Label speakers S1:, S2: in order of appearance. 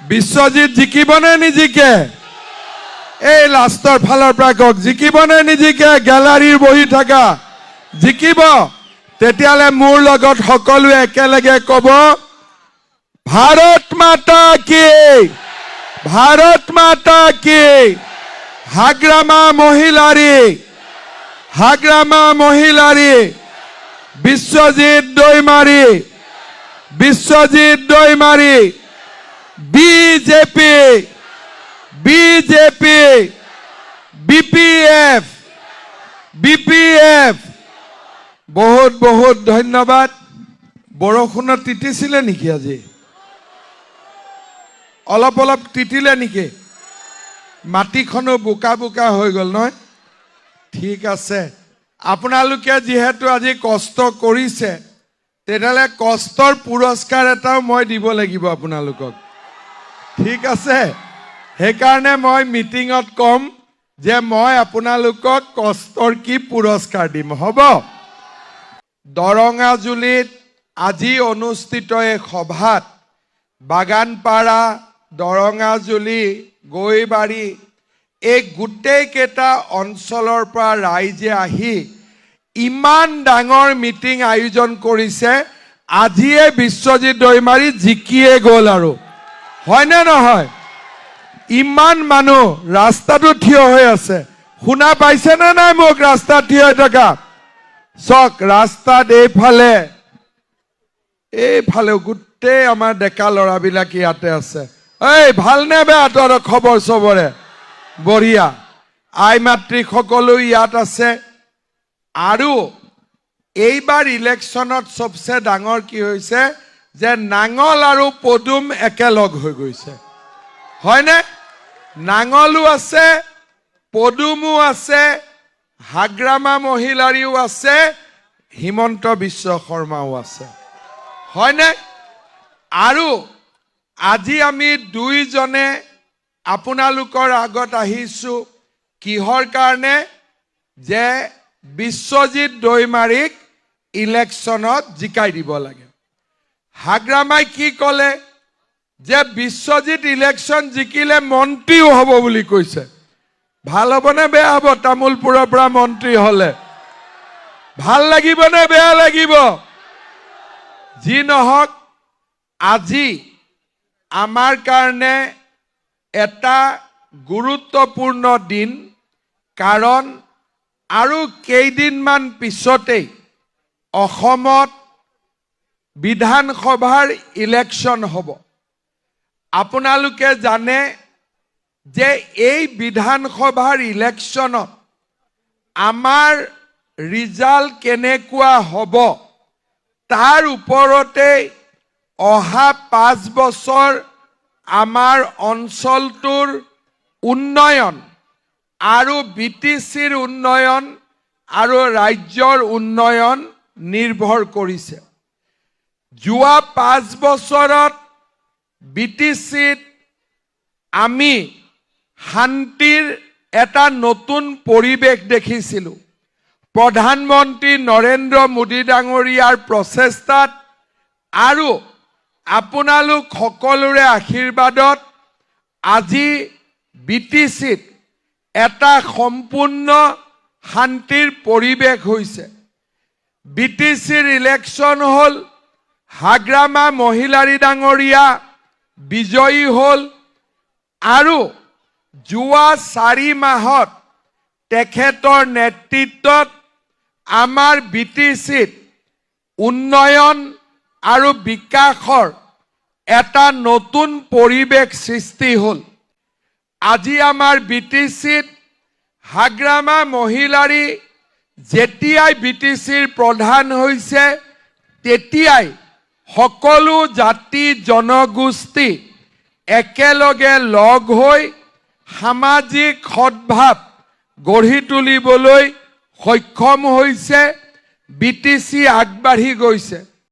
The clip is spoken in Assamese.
S1: বিশ্বজিৎ জিকিবনে নিজিকে? এই লাষ্টৰ ফালৰ পৰা কওক, জিকিবনে নিজিকে? গ্যালাৰীৰ বহি থকা জিকিব? তেতিয়ালে মোৰ লগত সকলোৱে একেলগে কব, ভাৰত মাতা কি, ভাৰত মাতা কি। Hagrama Mohilary, Hagrama Mohilary, Biswajit Daimary, Biswajit Daimary, BJP, BJP, BPF, BPF. বহুত বহুত ধন্যবাদ। বৰষুণত তিতিছিলে নেকি আজি? অলপ অলপ তিতিলে নেকি? মাটিখনো বোকা বোকা হৈ গ'ল নহয়? ঠিক আছে, আপোনালোকে যিহেতু আজি কষ্ট কৰিছে, তেতিয়াহ'লে কষ্টৰ পুৰস্কাৰ এটাও মই দিব লাগিব আপোনালোকক। ঠিক আছে, সেইকাৰণে মই মিটিঙত ক'ম যে মই আপোনালোকক কষ্টৰ কি পুৰস্কাৰ দিম, হ'ব? দৰঙাজুলিত আজি অনুষ্ঠিত এই সভাত বাগানপাৰা, দৰঙাজুলি, গৈবাৰী এই গোটেইকেইটা অঞ্চলৰ পৰা ৰাইজে আহি ইমান ডাঙৰ মিটিং আয়োজন কৰিছে। আজিয়ে বিশ্বজিৎ দৈমাৰী জিকিয়ে গ'ল আৰু, হয়নে নহয়? ইমান মানুহ ৰাস্তাটো থিয় হৈ আছে, শুনা পাইছেনে নাই মোক? ৰাস্তাত থিয় হৈ থকা চক, ৰাস্তাত এইফালে এইফালে গোটেই আমাৰ ডেকা ল'ৰাবিলাক ইয়াতে আছে। এই ভালনে বেয়া তহঁতৰ খবৰ? চবৰে বঢ়িয়া। আই মাতৃ সকলো ইয়াত আছে। আৰু এইবাৰ ইলেকশ্যনত চবচে ডাঙৰ কি হৈছে যে নাঙল আৰু পদুম একেলগ হৈ গৈছে, হয়নে? নাঙলো আছে, পদুমো আছে, হাগ্ৰামা মহিলাৰীও আছে, হিমন্ত বিশ্ব শৰ্মাও আছে, হয়নে? আৰু আজি আমি দুইজনে আপোনালোকৰ আগত আহিছো কিহৰ কাৰণে? যে বিশ্বজিৎ দৈমাৰীক ইলেকশ্যনত জিকাই দিব লাগে। হাগ্ৰামাই কি ক'লে? যে বিশ্বজিৎ ইলেকশ্যন জিকিলে মন্ত্ৰীও হ'ব বুলি কৈছে। ভাল হ'বনে বেয়া হ'ব? তামোলপুৰৰ পৰা মন্ত্ৰী হ'লে ভাল লাগিবনে বেয়া লাগিব? যি নহওক, আজি আমাৰ কাৰণে এটা গুৰুত্বপূৰ্ণ দিন, কাৰণ আৰু কেইদিনমান পিছতেই অসমত বিধানসভাৰ ইলেকশ্যন হ'ব। আপোনালোকে জানে যে এই বিধানসভাৰ ইলেকশ্যনত আমাৰ ৰিজাল্ট কেনেকুৱা হ'ব তাৰ ওপৰতে অহা 5 বছৰ আমাৰ অঞ্চলটোৰ উন্নয়ন আৰু বিটিচিৰ উন্নয়ন আৰু ৰাজ্যৰ উন্নয়ন নিৰ্ভৰ কৰিছে। যোৱা 5 বছৰত বিটিচিত আমি শান্তিৰ এটা নতুন পৰিৱেশ দেখিছিলোঁ। প্ৰধানমন্ত্ৰী নৰেন্দ্ৰ মোদী ডাঙৰীয়াৰ প্ৰচেষ্টাত আৰু আপোনালোক সকলোৰে আশীৰ্বাদত আজি বিটিচিত এটা সম্পূৰ্ণ শান্তিৰ পৰিৱেশ হৈছে। বিটিচিৰ ইলেকশ্যন হ'ল, হাগ্ৰামা মহিলাৰী ডাঙৰীয়া বিজয়ী হ'ল, আৰু যোৱা 4 মাহত তেখেতৰ নেতৃত্বত আমাৰ বিটিচিত উন্নয়ন আৰু বিকাশৰ এটা নতুন পৰিৱেশ সৃষ্টি হ'ল। আজি আমাৰ বিটিচিত হাগ্ৰামা মহিলাৰী যেতিয়াই বিটিচিৰ প্ৰধান হৈছে, তেতিয়াই সকলো জাতি জনগোষ্ঠী একেলগে লগ হৈ সামাজিক সদ্ভাৱ গঢ়ি তুলিবলৈ সক্ষম হৈছে। বিটিচি আগবাঢ়ি গৈছে।